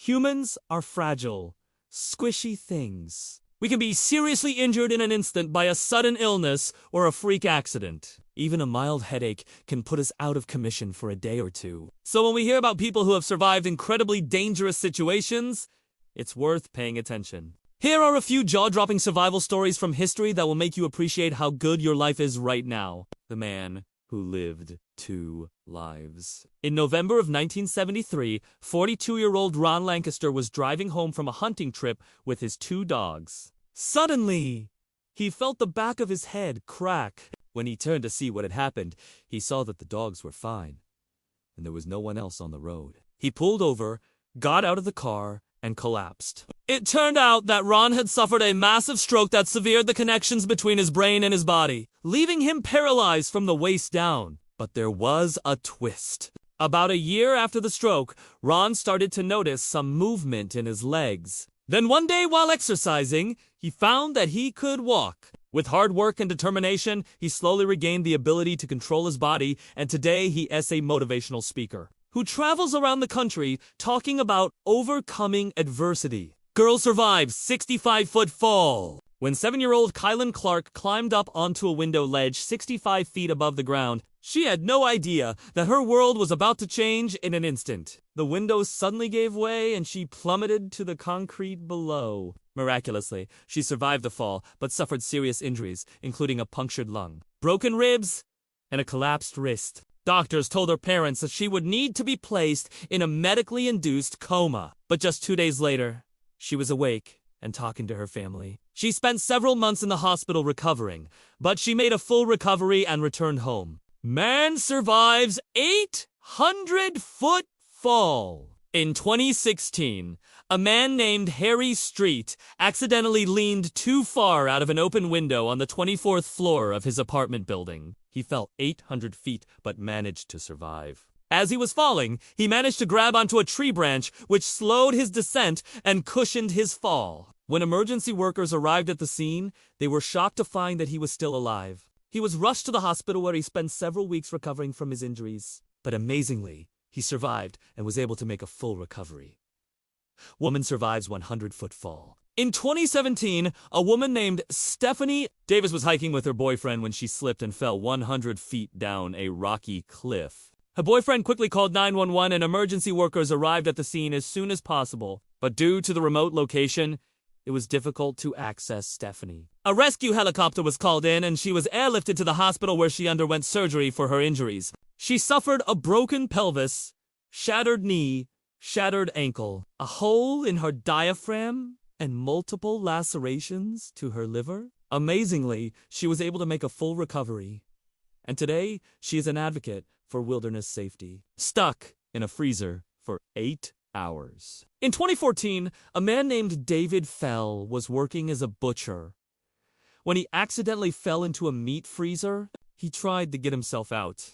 Humans are fragile, squishy things. We can be seriously injured in an instant by a sudden illness or a freak accident. Even a mild headache can put us out of commission for a day or two. So when we hear about people who have survived incredibly dangerous situations, it's worth paying attention. Here are a few jaw-dropping survival stories from history that will make you appreciate how good your life is right now. The man who lived 2 lives. In November of 1973, 42-year-old Ron Lancaster was driving home from a hunting trip with his 2 dogs. Suddenly, he felt the back of his head crack. When he turned to see what had happened, he saw that the dogs were fine, and there was no one else on the road. He pulled over, got out of the car, and collapsed. It turned out that Ron had suffered a massive stroke that severed the connections between his brain and his body, leaving him paralyzed from the waist down. But there was a twist. About a year after the stroke, Ron started to notice some movement in his legs. Then one day while exercising, he found that he could walk. With hard work and determination, he slowly regained the ability to control his body, and today he is a motivational speaker who travels around the country talking about overcoming adversity. Girl survives 65-foot fall. When 7-year-old Kylan Clark climbed up onto a window ledge 65 feet above the ground, she had no idea that her world was about to change in an instant. The window suddenly gave way and she plummeted to the concrete below. Miraculously, she survived the fall, but suffered serious injuries, including a punctured lung, broken ribs, and a collapsed wrist. Doctors told her parents that she would need to be placed in a medically induced coma. But just 2 days later, she was awake and talking to her family. She spent several months in the hospital recovering, but she made a full recovery and returned home. Man survives 800-foot fall. In 2016, a man named Harry Street accidentally leaned too far out of an open window on the 24th floor of his apartment building. He fell 800 feet but managed to survive. As he was falling, he managed to grab onto a tree branch, which slowed his descent and cushioned his fall. When emergency workers arrived at the scene, they were shocked to find that he was still alive. He was rushed to the hospital where he spent several weeks recovering from his injuries. But amazingly, he survived and was able to make a full recovery. Woman survives 100-foot fall. In 2017, a woman named Stephanie Davis was hiking with her boyfriend when she slipped and fell 100 feet down a rocky cliff. Her boyfriend quickly called 911 and emergency workers arrived at the scene as soon as possible. But due to the remote location, it was difficult to access Stephanie. A rescue helicopter was called in and she was airlifted to the hospital where she underwent surgery for her injuries. She suffered a broken pelvis, shattered knee, shattered ankle, a hole in her diaphragm, and multiple lacerations to her liver. Amazingly, she was able to make a full recovery. And today, she is an advocate for wilderness safety. Stuck in a freezer for 8 hours. In 2014, a man named David Fell was working as a butcher. When he accidentally fell into a meat freezer, he tried to get himself out.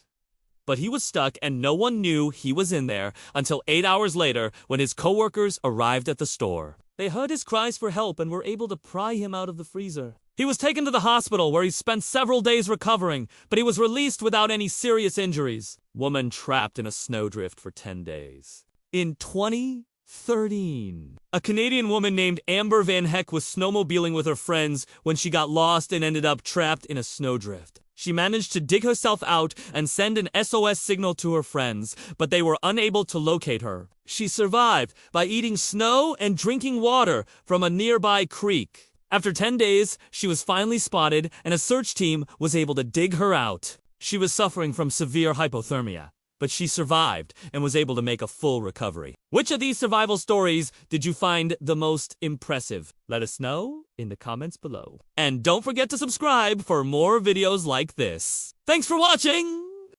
But he was stuck and no one knew he was in there until 8 hours later when his coworkers arrived at the store. They heard his cries for help and were able to pry him out of the freezer. He was taken to the hospital where he spent several days recovering, but he was released without any serious injuries. Woman trapped in a snowdrift for 10 days. In 2013, a Canadian woman named Amber Van Heck was snowmobiling with her friends when she got lost and ended up trapped in a snowdrift. She managed to dig herself out and send an SOS signal to her friends, but they were unable to locate her. She survived by eating snow and drinking water from a nearby creek. After 10 days, she was finally spotted and a search team was able to dig her out. She was suffering from severe hypothermia, but she survived and was able to make a full recovery. Which of these survival stories did you find the most impressive? Let us know in the comments below. And don't forget to subscribe for more videos like this. Thanks for watching!